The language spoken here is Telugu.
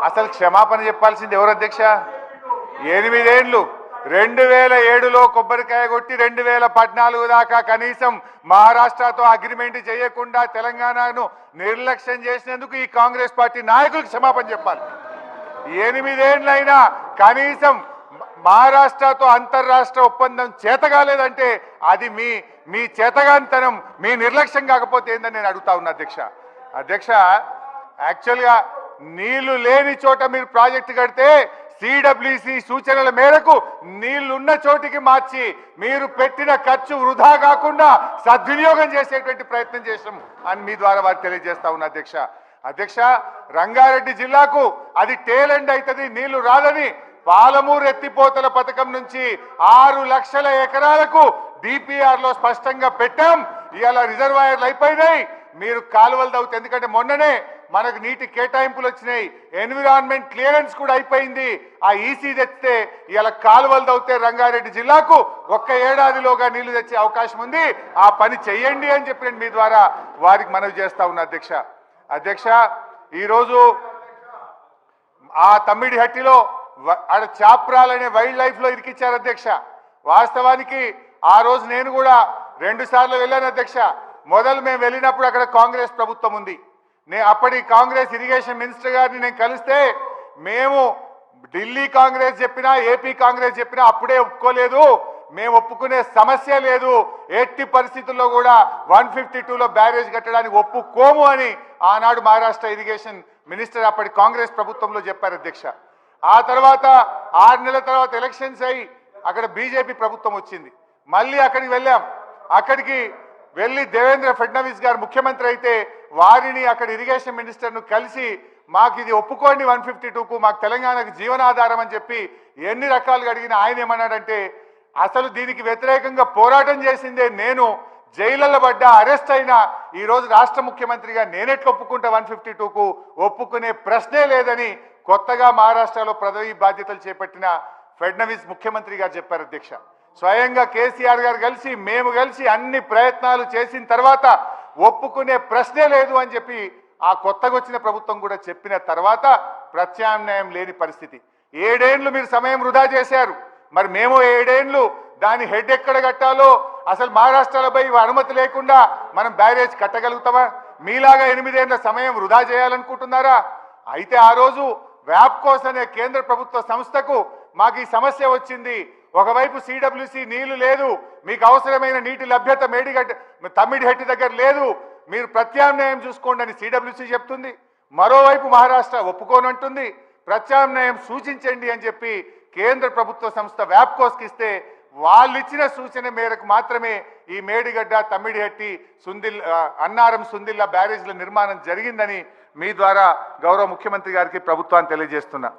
అసలు క్షమాపణ చెప్పాల్సింది ఎవరు అధ్యక్ష? 8 ఏళ్ళు 2007లో కొబ్బరికాయ కొట్టి 2014 దాకా కనీసం మహారాష్ట్రతో అగ్రిమెంట్ చేయకుండా తెలంగాణను నిర్లక్ష్యం చేసినందుకు ఈ కాంగ్రెస్ పార్టీ నాయకులకు క్షమాపణ చెప్పాలి. 8 ఏళ్ళైనా కనీసం మహారాష్ట్రతో అంతర్రాష్ట్ర ఒప్పందం చేతగాలేదంటే అది మీ చేతగానితనం, మీ నిర్లక్ష్యం కాకపోతే ఏందని నేను అడుగుతా ఉన్నా అధ్యక్ష. యాక్చువల్గా నీళ్లు లేని చోట మీరు ప్రాజెక్టు కడితే సిడబ్ల్యూసి సూచనల మేరకు నీళ్లున్న చోటికి మార్చి మీరు పెట్టిన ఖర్చు వృధా కాకుండా సద్వినియోగం చేసేటువంటి ప్రయత్నం చేసాం అని మీ ద్వారా వారికి తెలియజేస్తా ఉన్నా అధ్యక్ష. రంగారెడ్డి జిల్లాకు అది టేల్ ఎండ్ అవుతుంది, నీళ్లు రాదని పాలమూరు ఎత్తిపోతల పథకం నుంచి 6 లక్షల ఎకరాలకు డిపిఆర్ లో స్పష్టంగా పెట్టాం. ఇవాళ రిజర్వాయర్లు అయిపోయినాయి, మీరు కాలువలు తవ్వుతాయి. ఎందుకంటే మొన్ననే మనకు నీటి కేటాయింపులు వచ్చినాయి, ఎన్విరాన్మెంట్ క్లియరెన్స్ కూడా అయిపోయింది. ఆ ఈసీ తెచ్చితే ఇవాళ కాలువలు తవ్వుతే రంగారెడ్డి జిల్లాకు 1 ఏడాదిలోగా నీళ్లు తెచ్చే అవకాశం ఉంది. ఆ పని చెయ్యండి అని చెప్పి నేను మీ ద్వారా వారికి మనవి చేస్తా ఉన్నా అధ్యక్ష. ఈరోజు ఆ తమ్మిడిహట్టిలో ఆడ చాప్రాలనే వైల్డ్ లైఫ్ లో ఇరికిచ్చారు అధ్యక్ష. వాస్తవానికి ఆ రోజు నేను కూడా 2 సార్లు వెళ్ళాను అధ్యక్ష. మొదలు మేము వెళ్ళినప్పుడు అక్కడ కాంగ్రెస్ ప్రభుత్వం ఉంది. అప్పటి కాంగ్రెస్ ఇరిగేషన్ మినిస్టర్ గారిని నేను కలిస్తే మేము ఢిల్లీ కాంగ్రెస్ చెప్పినా ఏపీ కాంగ్రెస్ చెప్పినా అప్పుడే ఒప్పుకోలేదు, మేము ఒప్పుకునే సమస్య లేదు, ఎట్టి పరిస్థితుల్లో కూడా 152లో బ్యారేజ్ కట్టడానికి ఒప్పుకోము అని ఆనాడు మహారాష్ట్ర ఇరిగేషన్ మినిస్టర్ అప్పటి కాంగ్రెస్ ప్రభుత్వంలో చెప్పారు అధ్యక్ష. ఆ తర్వాత 6 నెలల తర్వాత ఎలక్షన్స్ అయ్యి అక్కడ బీజేపీ ప్రభుత్వం వచ్చింది. మళ్ళీ అక్కడికి వెళ్ళాం. అక్కడికి వెళ్ళి దేవేంద్ర ఫడ్నవీస్ గారు ముఖ్యమంత్రి అయితే వారిని అక్కడ ఇరిగేషన్ మినిస్టర్ను కలిసి మాకు ఇది ఒప్పుకోండి 152కు, మాకు తెలంగాణకు జీవనాధారం అని చెప్పి ఎన్ని రకాలుగా అడిగినా ఆయన ఏమన్నాడంటే అసలు దీనికి వ్యతిరేకంగా పోరాటం చేసిందే నేను, జైళ్ళలో పడ్డా అరెస్ట్ అయినా ఈరోజు రాష్ట్ర ముఖ్యమంత్రిగా నేనెట్లు ఒప్పుకుంటా 152కు, ఒప్పుకునే ప్రశ్నే లేదని కొత్తగా మహారాష్ట్రలో పదవి బాధ్యతలు చేపట్టిన ఫడ్నవీస్ ముఖ్యమంత్రి గారు చెప్పారు అధ్యక్ష. స్వయంగా కేసీఆర్ గారు కలిసి మేము కలిసి అన్ని ప్రయత్నాలు చేసిన తర్వాత ఒప్పుకునే ప్రశ్నే లేదు అని చెప్పి ఆ కొత్తగా వచ్చిన ప్రభుత్వం కూడా చెప్పిన తర్వాత ప్రత్యామ్నాయం లేని పరిస్థితి. 7 ఏళ్ళు మీరు సమయం వృధా చేశారు. మరి మేము 7 ఏళ్ళు దాని హెడ్ ఎక్కడ కట్టాలో అసలు మహారాష్ట్రలపై అనుమతి లేకుండా మనం బ్యారేజ్ కట్టగలుగుతామా? మీలాగా 8 ఏళ్ల సమయం వృధా చేయాలనుకుంటున్నారా? అయితే ఆ రోజు వ్యాప్కోస్ అనే కేంద్ర ప్రభుత్వ సంస్థకు మాకు ఈ సమస్య వచ్చింది. ఒకవైపు సిడబ్ల్యూసి నీళ్లు లేదు, మీకు అవసరమైన నీటి లభ్యత తమ్మిడిహట్టి దగ్గర లేదు, మీరు ప్రత్యామ్నాయం చూసుకోండి అని సిడబ్ల్యూసి చెప్తుంది. మరోవైపు మహారాష్ట్ర ఒప్పుకోనంటుంది, ప్రత్యామ్నాయం సూచించండి అని చెప్పి కేంద్ర ప్రభుత్వ సంస్థ వ్యాప్కోస్కి ఇస్తే వాళ్ళు ఇచ్చిన సూచన మేరకు మాత్రమే ఈ మేడిగడ్డ, తమ్మిడిహట్టి, అన్నారం, సుందిల్లా బ్యారేజ్ల నిర్మాణం జరిగిందని మీ ద్వారా గౌరవ ముఖ్యమంత్రి గారికి ప్రభుత్వాన్ని తెలియజేస్తున్నా.